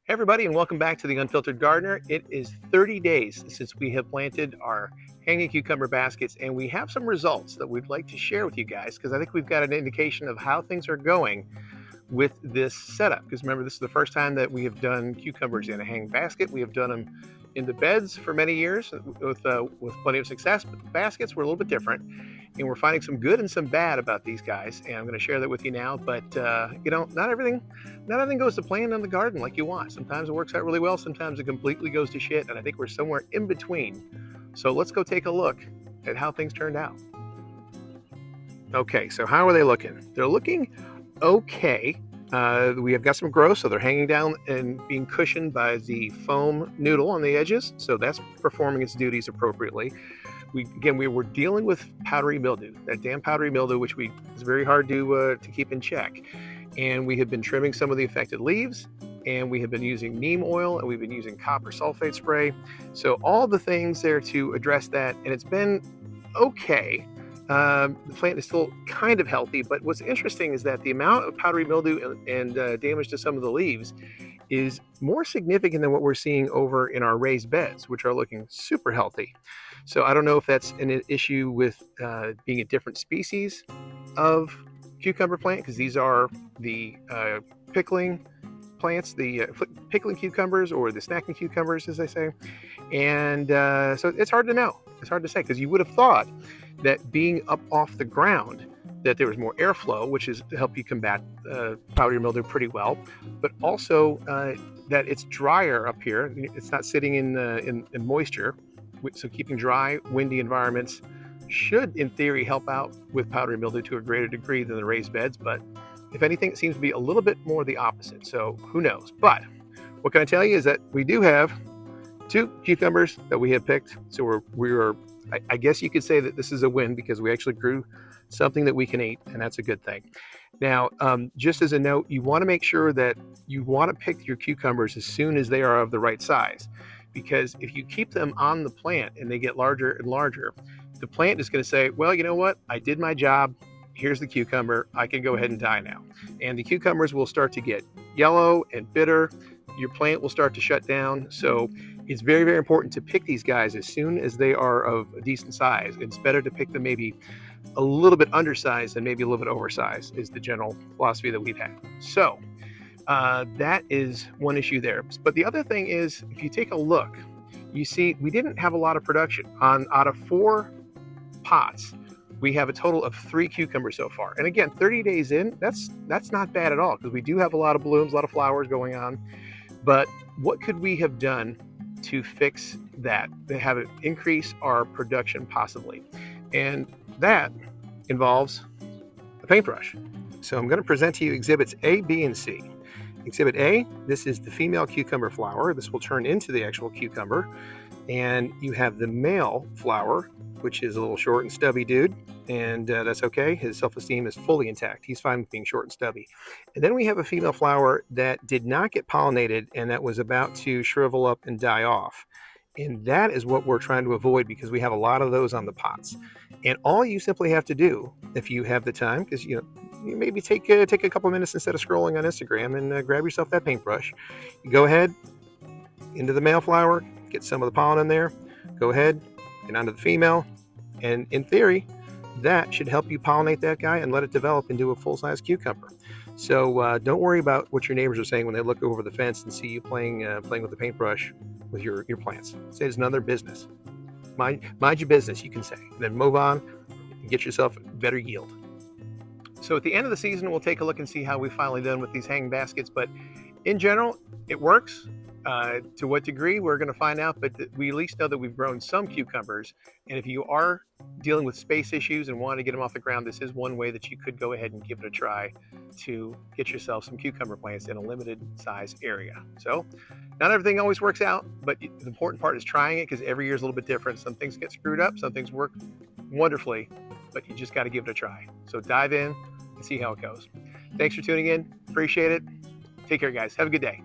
Hey everybody, and welcome back to the Unfiltered Gardener. It is 30 days since we have planted our hanging cucumber baskets, and we have some results that we'd like to share with you guys because I think we've got an indication of how things are going with this setup. Because remember, this is the first time that we have done cucumbers in a hanging basket. We have done them in the beds for many years with plenty of success, but the baskets were a little bit different, and we're finding some good and some bad about these guys. And I'm going to share that with you now. But not everything goes to plan in the garden like you want. Sometimes it works out really well. Sometimes it completely goes to shit. And I think we're somewhere in between. So let's go take a look at how things turned out. Okay, so how are they looking? They're looking okay. We have got some growth, so they're hanging down and being cushioned by the foam noodle on the edges, so that's performing its duties appropriately. We were dealing with powdery mildew, that damn powdery mildew, which is very hard to keep in check. And we have been trimming some of the affected leaves, and we have been using neem oil, and we've been using copper sulfate spray. So all the things there to address that, and it's been okay. The plant is still kind of healthy, but what's interesting is that the amount of powdery mildew and damage to some of the leaves is more significant than what we're seeing over in our raised beds, which are looking super healthy. So I don't know if that's an issue with being a different species of cucumber plant, because these are the pickling plants, the pickling cucumbers, or the snacking cucumbers, as they say. And so it's hard to know. It's hard to say, because you would have thought that being up off the ground, that there was more airflow, which is to help you combat powdery mildew pretty well, but also that it's drier up here. It's not sitting in moisture, so keeping dry, windy environments should, in theory, help out with powdery mildew to a greater degree than the raised beds. But if anything, it seems to be a little bit more the opposite. So who knows? But what can I tell you is that we do have 2 cucumbers that we have picked. So I guess you could say that this is a win, because we actually grew something that we can eat, and that's a good thing. Now, just as a note, you want to make sure that you want to pick your cucumbers as soon as they are of the right size, because if you keep them on the plant and they get larger and larger, the plant is going to say, well, you know what? I did my job. Here's the cucumber. I can go ahead and die now. And the cucumbers will start to get yellow and bitter. Your plant will start to shut down. So it's very, very important to pick these guys as soon as they are of a decent size. It's better to pick them maybe a little bit undersized than maybe a little bit oversized, is the general philosophy that we've had. So that is one issue there. But the other thing is, if you take a look, you see we didn't have a lot of production. Out of 4 pots, we have a total of 3 cucumbers so far. And again, 30 days in, that's not bad at all, because we do have a lot of blooms, a lot of flowers going on. But what could we have done to fix that, to have it increase our production possibly? And that involves a paintbrush. So I'm going to present to you exhibits A, B, and C. Exhibit A, this is the female cucumber flower. This will turn into the actual cucumber. And you have the male flower, which is a little short and stubby dude, and that's okay. His self-esteem is fully intact. He's fine with being short and stubby. And then we have a female flower that did not get pollinated and that was about to shrivel up and die off. And that is what we're trying to avoid, because we have a lot of those on the pots. And all you simply have to do, if you have the time, because you maybe take a couple minutes instead of scrolling on Instagram, and grab yourself that paintbrush. You go ahead into the male flower, get some of the pollen in there, go ahead and onto the female, and in theory that should help you pollinate that guy and let it develop into a full-size cucumber. So don't worry about what your neighbors are saying when they look over the fence and see you playing with the paintbrush with your plants. Say it's none of their business. Mind your business, you can say, and then move on and get yourself better yield. So at the end of the season, we'll take a look and see how we've finally done with these hanging baskets. But in general, it works. To what degree, we're going to find out, but we at least know that we've grown some cucumbers. And if you are dealing with space issues and want to get them off the ground, this is one way that you could go ahead and give it a try to get yourself some cucumber plants in a limited size area. So not everything always works out, but the important part is trying it, because every year is a little bit different. Some things get screwed up, some things work wonderfully, but you just got to give it a try. So dive in and see how it goes. Thanks for tuning in. Appreciate it. Take care, guys. Have a good day.